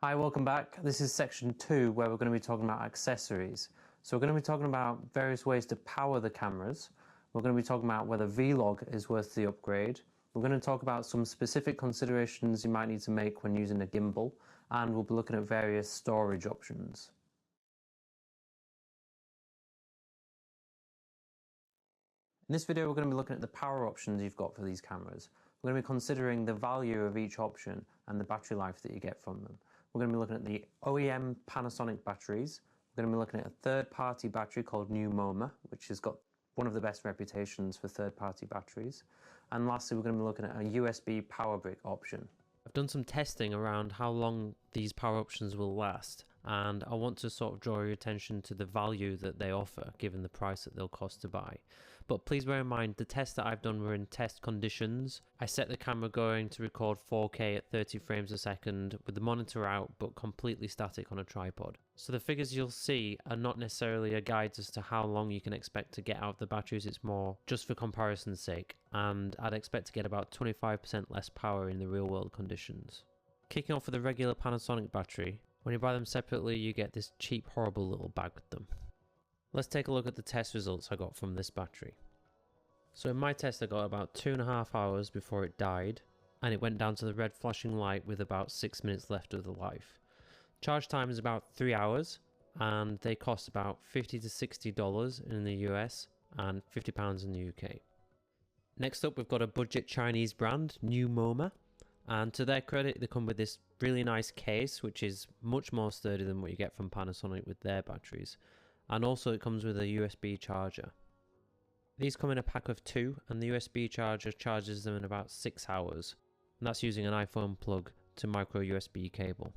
Hi, welcome back. This is section 2 where we're going to be talking about accessories. So we're going to be talking about various ways to power the cameras. We're going to be talking about whether Vlog is worth the upgrade. We're going to talk about some specific considerations you might need to make when using a gimbal, and we'll be looking at various storage options. In this video, we're going to be looking at the power options you've got for these cameras. We're going to be considering the value of each option and the battery life that you get from them. We're going to be looking at the OEM Panasonic batteries. We're going to be looking at a third-party battery called Numoma, which has got one of the best reputations for third-party batteries. And lastly, we're going to be looking at a USB power brick option. I've done some testing around how long these power options will last, and I want to sort of draw your attention to the value that they offer given the price that they'll cost to buy. But please bear in mind, the tests that I've done were in test conditions. I set the camera going to record 4K at 30 frames a second with the monitor out but completely static on a tripod. So the figures you'll see are not necessarily a guide as to how long you can expect to get out of the batteries, it's more just for comparison's sake, and I'd expect to get about 25% less power in the real world conditions. Kicking off with a regular Panasonic battery, when you buy them separately you get this cheap horrible little bag with them. Let's take a look at the test results I got from this battery. So in my test I got about 2.5 hours before it died, and it went down to the red flashing light with about 6 minutes left of the life. Charge time is about 3 hours, and they cost about $50 to $60 in the US and £50 in the UK. Next up we've got a budget Chinese brand, Numoma, and to their credit they come with this really nice case which is much more sturdy than what you get from Panasonic with their batteries, and also it comes with a USB charger. These come in a pack of 2 and the USB charger charges them in about 6 hours, and that's using an iPhone plug to micro USB cable.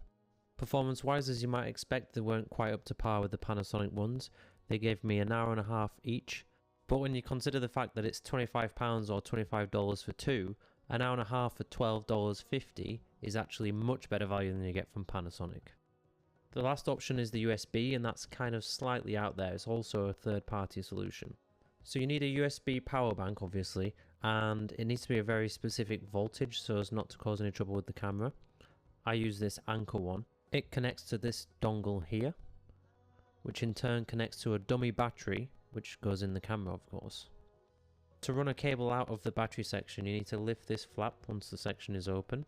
Performance wise, as you might expect, they weren't quite up to par with the Panasonic ones. They gave me an hour and a half each, but when you consider the fact that it's £25 or $25 for 2, an hour and a half for $12.50 is actually much better value than you get from Panasonic. The last option is the USB, and that's kind of slightly out there. It's also a third-party solution. So you need a USB power bank obviously, and it needs to be a very specific voltage so as not to cause any trouble with the camera. I use this Anker one. It connects to this dongle here, which in turn connects to a dummy battery which goes in the camera of course. To run a cable out of the battery section you need to lift this flap once the section is open.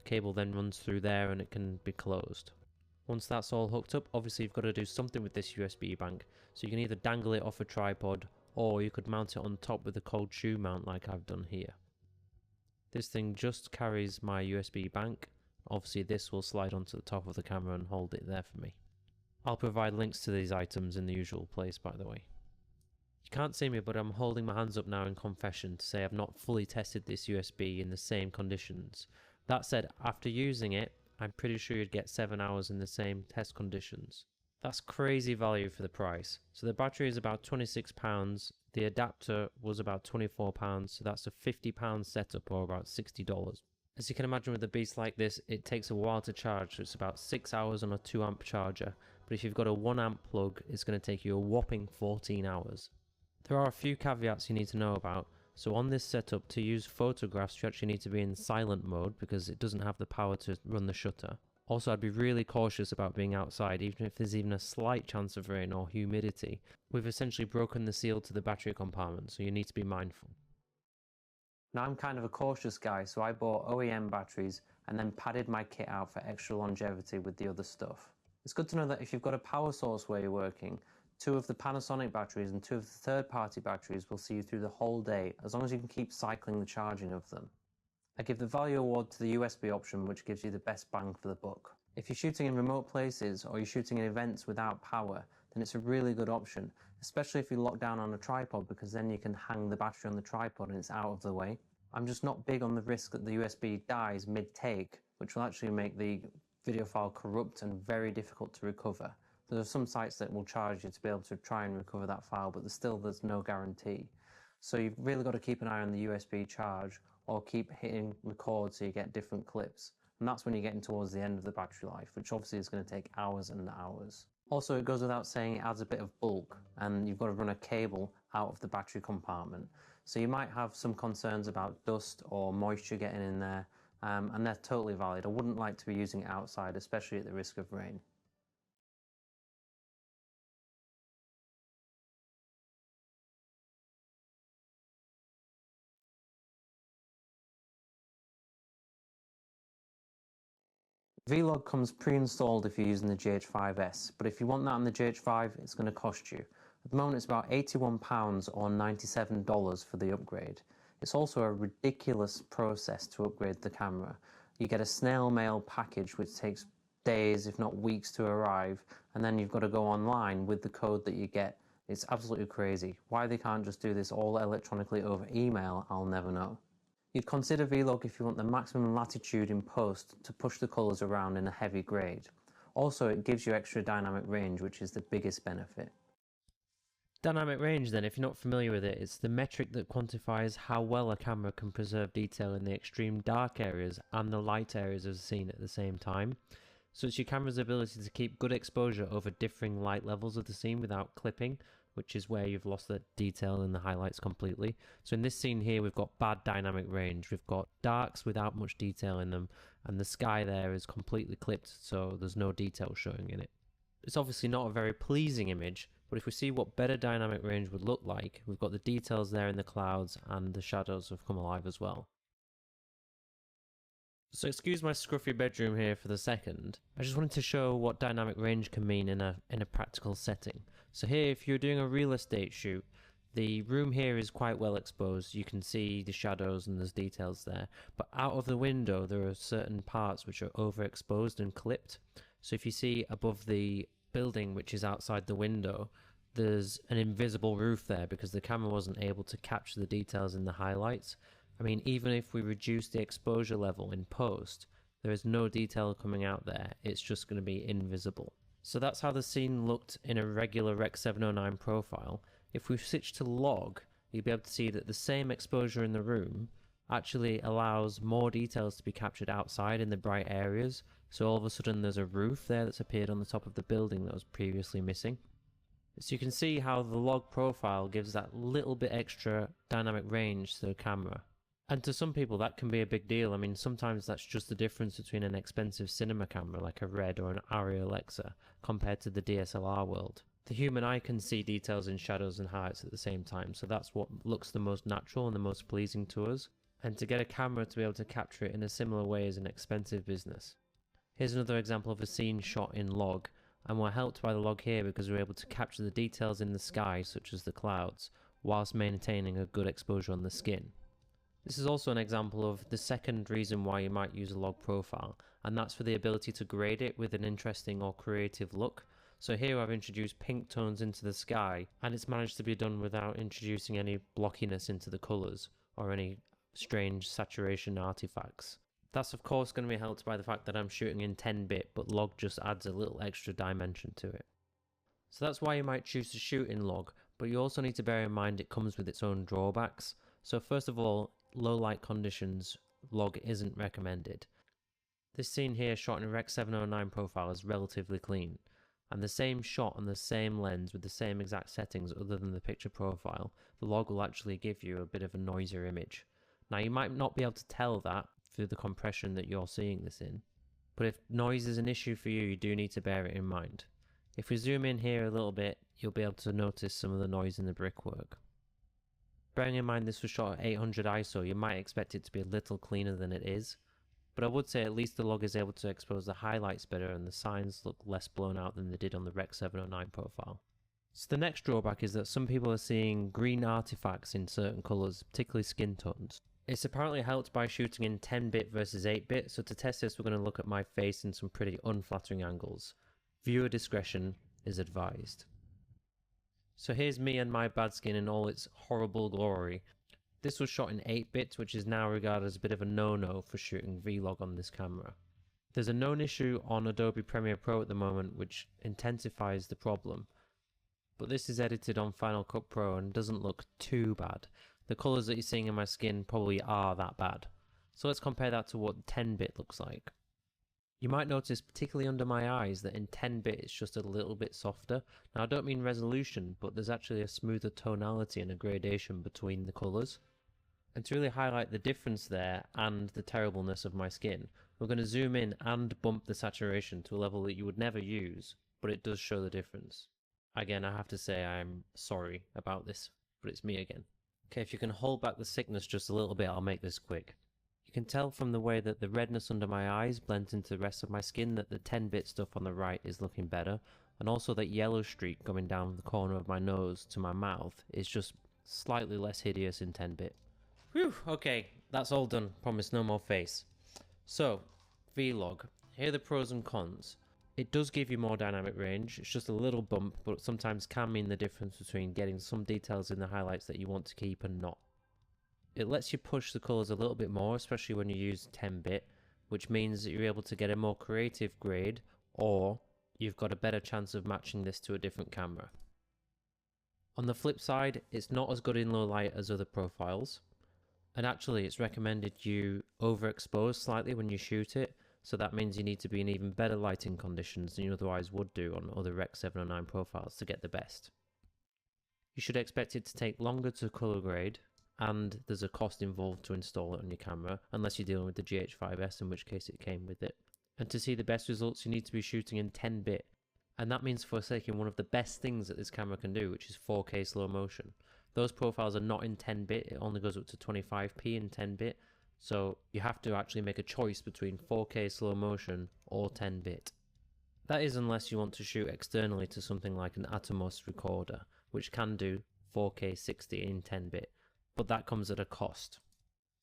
The cable then runs through there and it can be closed. Once that's all hooked up, obviously you've got to do something with this USB bank, so you can either dangle it off a tripod or you could mount it on top with a cold shoe mount like I've done here. This thing just carries my USB bank. Obviously this will slide onto the top of the camera and hold it there for me. I'll provide links to these items in the usual place by the way. You can't see me, but I'm holding my hands up now in confession to say I've not fully tested this USB in the same conditions. That said, after using it, I'm pretty sure you'd get 7 hours in the same test conditions. That's crazy value for the price. So the battery is about £26, the adapter was about £24, so that's a £50 setup or about $60. As you can imagine with a beast like this, it takes a while to charge, so it's about 6 hours on a 2 amp charger, but if you've got a 1 amp plug, it's going to take you a whopping 14 hours. There are a few caveats you need to know about. So on this setup, to use photographs you actually need to be in silent mode because it doesn't have the power to run the shutter. Also, I'd be really cautious about being outside, even if there's even a slight chance of rain or humidity. We've essentially broken the seal to the battery compartment, so you need to be mindful. Now I'm kind of a cautious guy, so I bought OEM batteries and then padded my kit out for extra longevity with the other stuff. It's good to know that if you've got a power source where you're working, 2 of the Panasonic batteries and 2 of the third-party batteries will see you through the whole day, as long as you can keep cycling the charging of them. I give the value award to the USB option, which gives you the best bang for the buck. If you're shooting in remote places or you're shooting in events without power, then it's a really good option, especially if you lock down on a tripod, because then you can hang the battery on the tripod and it's out of the way. I'm just not big on the risk that the USB dies mid-take, which will actually make the video file corrupt and very difficult to recover. There are some sites that will charge you to be able to try and recover that file, but there's no guarantee. So you've really got to keep an eye on the USB charge or keep hitting record so you get different clips. And that's when you're getting towards the end of the battery life, which obviously is going to take hours and hours. Also, it goes without saying it adds a bit of bulk, and you've got to run a cable out of the battery compartment. So you might have some concerns about dust or moisture getting in there, and they're totally valid. I wouldn't like to be using it outside, especially at the risk of rain. Vlog comes pre-installed if you're using the GH5S, but if you want that on the GH5, it's going to cost you. At the moment it's about £81 or $97 for the upgrade. It's also a ridiculous process to upgrade the camera. You get a snail mail package which takes days, if not weeks, to arrive, and then you've got to go online with the code that you get. It's absolutely crazy. Why they can't just do this all electronically over email, I'll never know. You'd consider Vlog if you want the maximum latitude in post to push the colours around in a heavy grade. Also, it gives you extra dynamic range, which is the biggest benefit. Dynamic range then, if you're not familiar with it, it's the metric that quantifies how well a camera can preserve detail in the extreme dark areas and the light areas of the scene at the same time. So it's your camera's ability to keep good exposure over differing light levels of the scene without clipping, which is where you've lost the detail in the highlights completely. So in this scene here, we've got bad dynamic range. We've got darks without much detail in them, and the sky there is completely clipped, so there's no detail showing in it. It's obviously not a very pleasing image, but if we see what better dynamic range would look like, we've got the details there in the clouds and the shadows have come alive as well. So excuse my scruffy bedroom here for the second. I just wanted to show what dynamic range can mean in a practical setting. So here, if you're doing a real estate shoot, the room here is quite well exposed. You can see the shadows and there's details there. But out of the window, there are certain parts which are overexposed and clipped. So if you see above the building which is outside the window, there's an invisible roof there because the camera wasn't able to capture the details in the highlights. I mean, even if we reduce the exposure level in post, there is no detail coming out there. It's just going to be invisible. So that's how the scene looked in a regular Rec 709 profile. If we switch to log, you'll be able to see that the same exposure in the room actually allows more details to be captured outside in the bright areas. So all of a sudden there's a roof there that's appeared on the top of the building that was previously missing. So you can see how the log profile gives that little bit extra dynamic range to the camera. And to some people that can be a big deal. I mean, sometimes that's just the difference between an expensive cinema camera like a Red or an Arri Alexa compared to the DSLR world. The human eye can see details in shadows and highlights at the same time, so that's what looks the most natural and the most pleasing to us. And to get a camera to be able to capture it in a similar way is an expensive business. Here's another example of a scene shot in log, and we're helped by the log here because we're able to capture the details in the sky, such as the clouds, whilst maintaining a good exposure on the skin. This is also an example of the second reason why you might use a log profile, and that's for the ability to grade it with an interesting or creative look. So here I've introduced pink tones into the sky, and it's managed to be done without introducing any blockiness into the colours or any strange saturation artifacts. That's of course going to be helped by the fact that I'm shooting in 10-bit, but log just adds a little extra dimension to it. So that's why you might choose to shoot in log, but you also need to bear in mind it comes with its own drawbacks. So first of all, low light conditions, log isn't recommended. This scene here shot in a Rec 709 profile is relatively clean, and the same shot on the same lens with the same exact settings other than the picture profile, the log will actually give you a bit of a noisier image. Now you might not be able to tell that through the compression that you're seeing this in, but if noise is an issue for you, you do need to bear it in mind. If we zoom in here a little bit, you'll be able to notice some of the noise in the brickwork. Bearing in mind this was shot at 800 ISO, you might expect it to be a little cleaner than it is, but I would say at least the log is able to expose the highlights better and the signs look less blown out than they did on the Rec 709 profile. So the next drawback is that some people are seeing green artifacts in certain colours, particularly skin tones. It's apparently helped by shooting in 10-bit versus 8-bit, so to test this we're going to look at my face in some pretty unflattering angles. Viewer discretion is advised. So here's me and my bad skin in all its horrible glory. This was shot in 8-bit, which is now regarded as a bit of a no-no for shooting Vlog on this camera. There's a known issue on Adobe Premiere Pro at the moment which intensifies the problem, but this is edited on Final Cut Pro and doesn't look too bad. The colours that you're seeing in my skin probably are that bad. So let's compare that to what 10-bit looks like. You might notice, particularly under my eyes, that in 10-bit it's just a little bit softer. Now I don't mean resolution, but there's actually a smoother tonality and a gradation between the colours. And to really highlight the difference there and the terribleness of my skin, we're going to zoom in and bump the saturation to a level that you would never use, but it does show the difference. Again, I have to say I'm sorry about this, but it's me again. Okay, if you can hold back the sickness just a little bit, I'll make this quick. You can tell from the way that the redness under my eyes blends into the rest of my skin that the 10-bit stuff on the right is looking better, and also that yellow streak going down the corner of my nose to my mouth is just slightly less hideous in 10-bit. Whew, okay, that's all done. Promise no more face. So, Vlog. Here are the pros and cons. It does give you more dynamic range. It's just a little bump, but sometimes can mean the difference between getting some details in the highlights that you want to keep and not. It lets you push the colours a little bit more, especially when you use 10-bit, which means that you're able to get a more creative grade, or you've got a better chance of matching this to a different camera. On the flip side, it's not as good in low light as other profiles. And actually, it's recommended you overexpose slightly when you shoot it, so that means you need to be in even better lighting conditions than you otherwise would do on other Rec 709 profiles to get the best. You should expect it to take longer to color grade, and there's a cost involved to install it on your camera, unless you're dealing with the GH5S, in which case it came with it. And to see the best results, you need to be shooting in 10-bit, and that means forsaking one of the best things that this camera can do, which is 4K slow motion. Those profiles are not in 10-bit, it only goes up to 25p in 10-bit, so you have to actually make a choice between 4K slow motion or 10-bit. That is unless you want to shoot externally to something like an Atomos recorder, which can do 4K 60 in 10-bit, but that comes at a cost.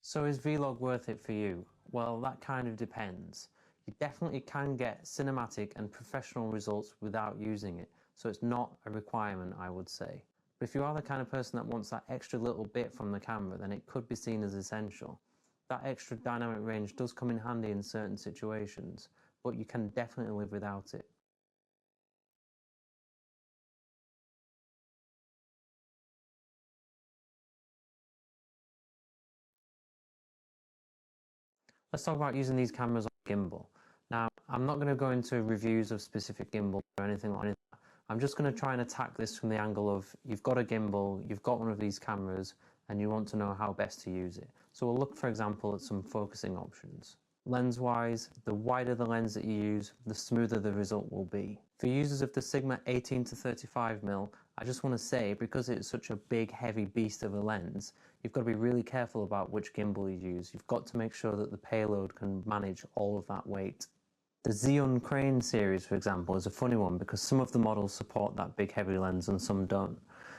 So is Vlog worth it for you? Well, that kind of depends. You definitely can get cinematic and professional results without using it, so it's not a requirement, I would say. But if you are the kind of person that wants that extra little bit from the camera, then it could be seen as essential. That extra dynamic range does come in handy in certain situations, but you can definitely live without it. Let's talk about using these cameras on gimbal. Now, I'm not going to go into reviews of specific gimbals or anything like that. I'm just going to try and attack this from the angle of you've got a gimbal, you've got one of these cameras, and you want to know how best to use it. So we'll look, for example, at some focusing options. Lens-wise, the wider the lens that you use, the smoother the result will be. For users of the Sigma 18 to 35mm, I just want to say, because it's such a big, heavy beast of a lens, you've got to be really careful about which gimbal you use. You've got to make sure that the payload can manage all of that weight. The Xeon Crane series, for example, is a funny one because some of the models support that big heavy lens and some don't.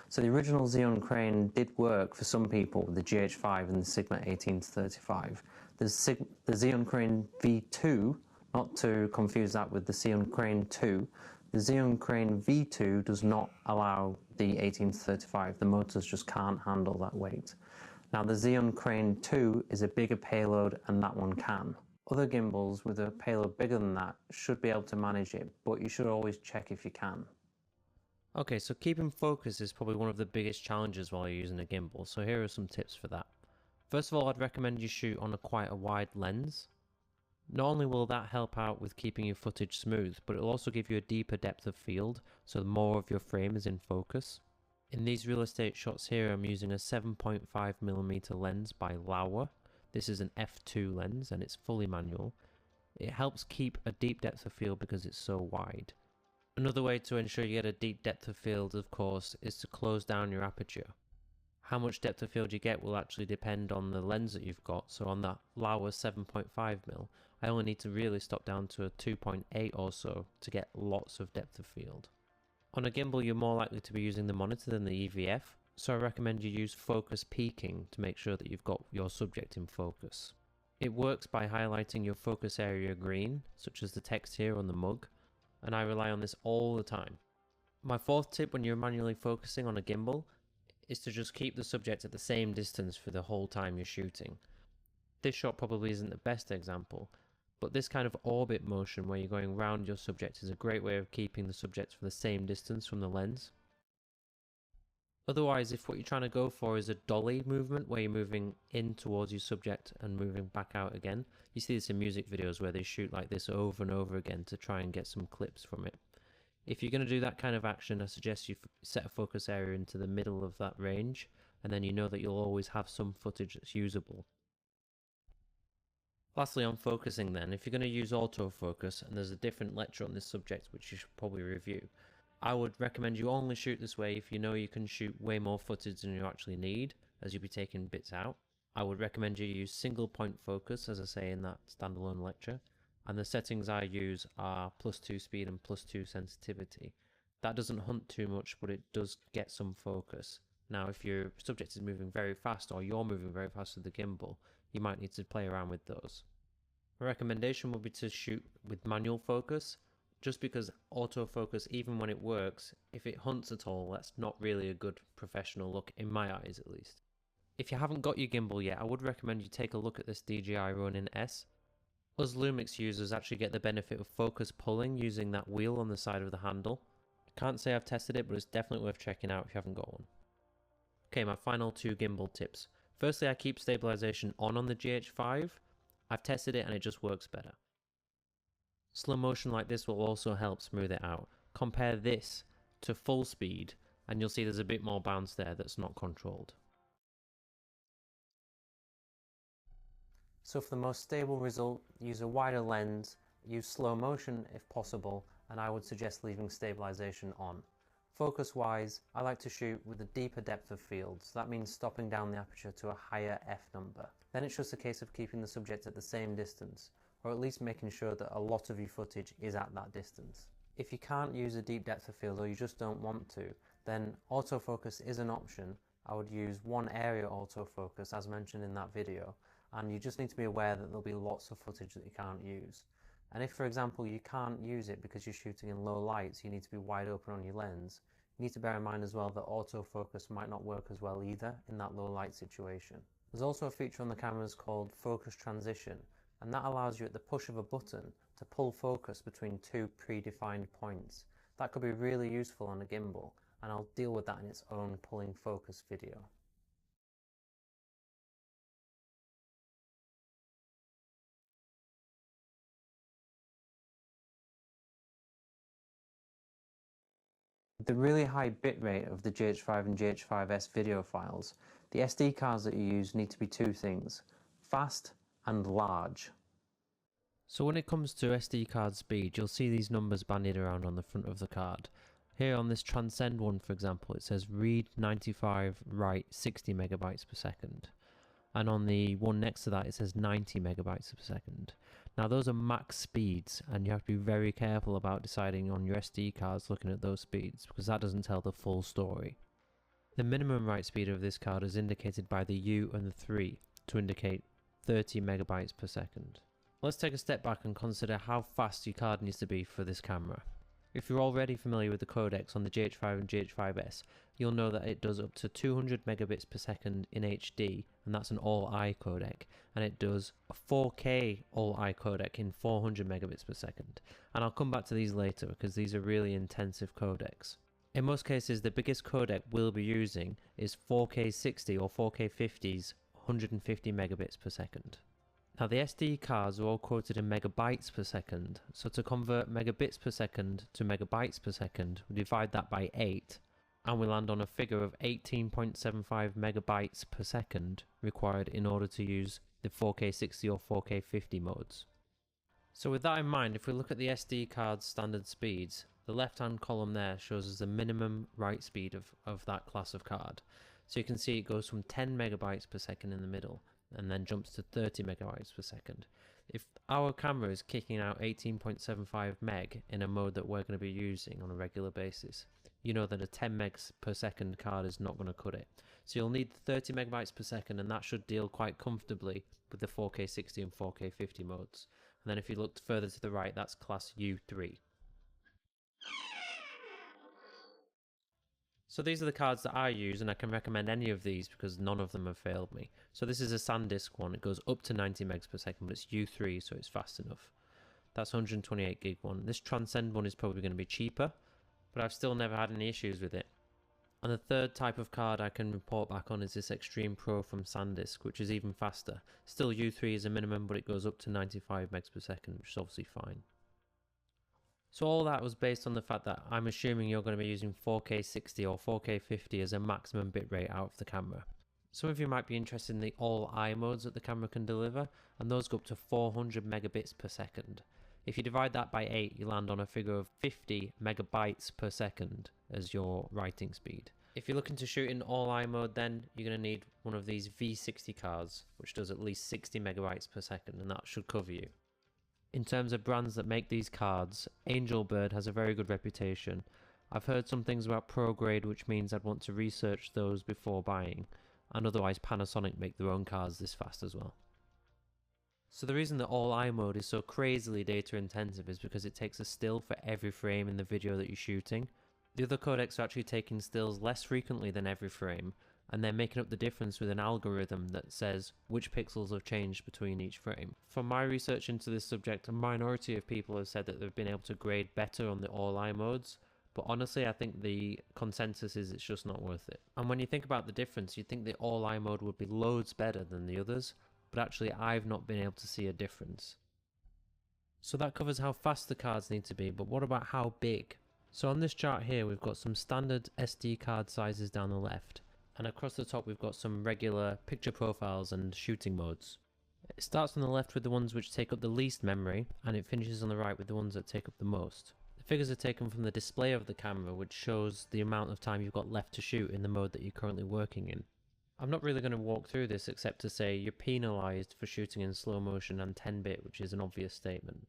So the original Xeon Crane did work for some people with the GH5 and the Sigma 18 to 35. The Xeon Crane V2, not to confuse that with the Xeon Crane 2, the Xeon Crane V2 does not allow the 18 to 35. The motors just can't handle that weight. Now the Xeon Crane 2 is a bigger payload and that one can. Other gimbals with a payload bigger than that should be able to manage it, but you should always check if you can. Okay, so keeping focus is probably one of the biggest challenges while you're using a gimbal, so here are some tips for that. First of all, I'd recommend you shoot on quite a wide lens. Not only will that help out with keeping your footage smooth, but it'll also give you a deeper depth of field, so more of your frame is in focus. In these real estate shots here, I'm using a 7.5mm lens by Laowa. This is an f2 lens and it's fully manual. It helps keep a deep depth of field because it's so wide. Another way to ensure you get a deep depth of field, of course, is to close down your aperture. How much depth of field you get will actually depend on the lens that you've got. So on that Laowa 7.5mm, I only need to really stop down to a 2.8 or so to get lots of depth of field. On a gimbal, you're more likely to be using the monitor than the EVF, so I recommend you use focus peaking to make sure that you've got your subject in focus. It works by highlighting your focus area green, such as the text here on the mug, and I rely on this all the time. My fourth tip when you're manually focusing on a gimbal is to just keep the subject at the same distance for the whole time you're shooting. This shot probably isn't the best example, but this kind of orbit motion where you're going round your subject is a great way of keeping the subject for the same distance from the lens. Otherwise, if what you're trying to go for is a dolly movement where you're moving in towards your subject and moving back out again, you see this in music videos where they shoot like this over and over again to try and get some clips from it. If you're going to do that kind of action, I suggest you set a focus area into the middle of that range and then you know that you'll always have some footage that's usable. Lastly, on focusing then, if you're going to use autofocus, and there's a different lecture on this subject which you should probably review, I would recommend you only shoot this way if you know you can shoot way more footage than you actually need, as you'll be taking bits out. I would recommend you use single point focus, as I say in that standalone lecture, and the settings I use are +2 speed and +2 sensitivity. That doesn't hunt too much, but it does get some focus. Now, if your subject is moving very fast, or you're moving very fast with the gimbal, you might need to play around with those. My recommendation would be to shoot with manual focus, just because autofocus, even when it works, if it hunts at all, that's not really a good professional look, in my eyes at least. If you haven't got your gimbal yet, I would recommend you take a look at this DJI Ronin S. Us Lumix users actually get the benefit of focus pulling using that wheel on the side of the handle. I can't say I've tested it, but it's definitely worth checking out if you haven't got one. Okay, my final 2 gimbal tips. Firstly, I keep stabilization on the GH5. I've tested it and it just works better. Slow motion like this will also help smooth it out. Compare this to full speed and you'll see there's a bit more bounce there that's not controlled. So for the most stable result, use a wider lens, use slow motion if possible, and I would suggest leaving stabilization on. Focus wise, I like to shoot with a deeper depth of field, so that means stopping down the aperture to a higher f number. Then it's just a case of keeping the subject at the same distance, or at least making sure that a lot of your footage is at that distance. If you can't use a deep depth of field or you just don't want to, then autofocus is an option. I would use one area autofocus as mentioned in that video, and you just need to be aware that there'll be lots of footage that you can't use. And if, for example, you can't use it because you're shooting in low lights, you need to be wide open on your lens, you need to bear in mind as well that autofocus might not work as well either in that low light situation. There's also a feature on the cameras called focus transition, and that allows you at the push of a button to pull focus between 2 predefined points. That could be really useful on a gimbal, and I'll deal with that in its own pulling focus video. The really high bitrate of the GH5 and GH5S video files, the SD cards that you use need to be 2 things: fast and large. So when it comes to SD card speed, you'll see these numbers bandied around on the front of the card. Here on this Transcend one, for example, it says read 95, write 60 megabytes per second. And on the one next to that, it says 90 megabytes per second. Now those are max speeds, and you have to be very careful about deciding on your SD cards looking at those speeds, because that doesn't tell the full story. The minimum write speed of this card is indicated by the U and the 3 to indicate 30 megabytes per second. Let's take a step back and consider how fast your card needs to be for this camera. If you're already familiar with the codecs on the GH5 and GH5S, you'll know that it does up to 200 megabits per second in HD, and that's an all-I codec, and it does a 4K all-I codec in 400 megabits per second. And I'll come back to these later because these are really intensive codecs. In most cases, the biggest codec we'll be using is 4K 60 or 4K 50's 150 megabits per second. Now the SD cards are all quoted in megabytes per second, so to convert megabits per second to megabytes per second, we divide that by 8, and we land on a figure of 18.75 megabytes per second required in order to use the 4K 60 or 4K 50 modes. So with that in mind, if we look at the SD card's standard speeds, the left hand column there shows us the minimum write speed of that class of card. So you can see it goes from 10 megabytes per second in the middle, and then jumps to 30 megabytes per second. If our camera is kicking out 18.75 meg in a mode that we're going to be using on a regular basis, you know that a 10 megs per second card is not going to cut it. So you'll need 30 megabytes per second, and that should deal quite comfortably with the 4K 60 and 4K 50 modes. And then if you look further to the right, that's class U3. So these are the cards that I use, and I can recommend any of these because none of them have failed me. So this is a SanDisk one. It goes up to 90 megs per second, but it's U3, so it's fast enough. That's 128 gig one. This Transcend one is probably going to be cheaper, but I've still never had any issues with it. And the third type of card I can report back on is this Extreme Pro from SanDisk, which is even faster. Still U3 is a minimum, but it goes up to 95 megs per second, which is obviously fine. So all that was based on the fact that I'm assuming you're going to be using 4K 60 or 4K 50 as a maximum bitrate out of the camera. Some of you might be interested in the all-I modes that the camera can deliver, and those go up to 400 megabits per second. If you divide that by 8, you land on a figure of 50 megabytes per second as your writing speed. If you're looking to shoot in all-I mode, then you're going to need one of these V60 cards, which does at least 60 megabytes per second, and that should cover you. In terms of brands that make these cards, Angelbird has a very good reputation. I've heard some things about ProGrade, which means I'd want to research those before buying, and otherwise Panasonic make their own cards this fast as well. So the reason that all-I mode is so crazily data intensive is because it takes a still for every frame in the video that you're shooting. The other codecs are actually taking stills less frequently than every frame, and they're making up the difference with an algorithm that says which pixels have changed between each frame. From my research into this subject, a minority of people have said that they've been able to grade better on the all-I modes, but honestly I think the consensus is it's just not worth it. And when you think about the difference, you'd think the all-I mode would be loads better than the others, but actually I've not been able to see a difference. So that covers how fast the cards need to be, but what about how big? So on this chart here we've got some standard SD card sizes down the left, and across the top we've got some regular picture profiles and shooting modes. It starts on the left with the ones which take up the least memory, and it finishes on the right with the ones that take up the most. The figures are taken from the display of the camera, which shows the amount of time you've got left to shoot in the mode that you're currently working in. I'm not really going to walk through this except to say you're penalised for shooting in slow motion and 10-bit, which is an obvious statement.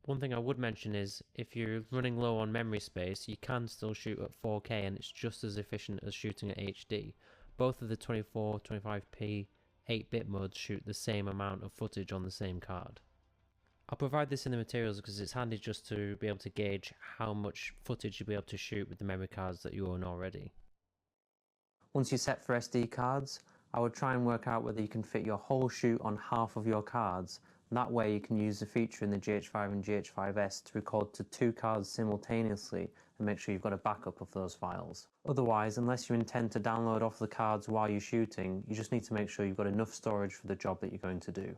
One thing I would mention is if you're running low on memory space, you can still shoot at 4K and it's just as efficient as shooting at HD. Both of the 24, 25p, 8-bit modes shoot the same amount of footage on the same card. I'll provide this in the materials because it's handy just to be able to gauge how much footage you'll be able to shoot with the memory cards that you own already. Once you're set for SD cards, I would try and work out whether you can fit your whole shoot on half of your cards. That way you can use the feature in the GH5 and GH5S to record to 2 cards simultaneously and make sure you've got a backup of those files. Otherwise, unless you intend to download off the cards while you're shooting, you just need to make sure you've got enough storage for the job that you're going to do.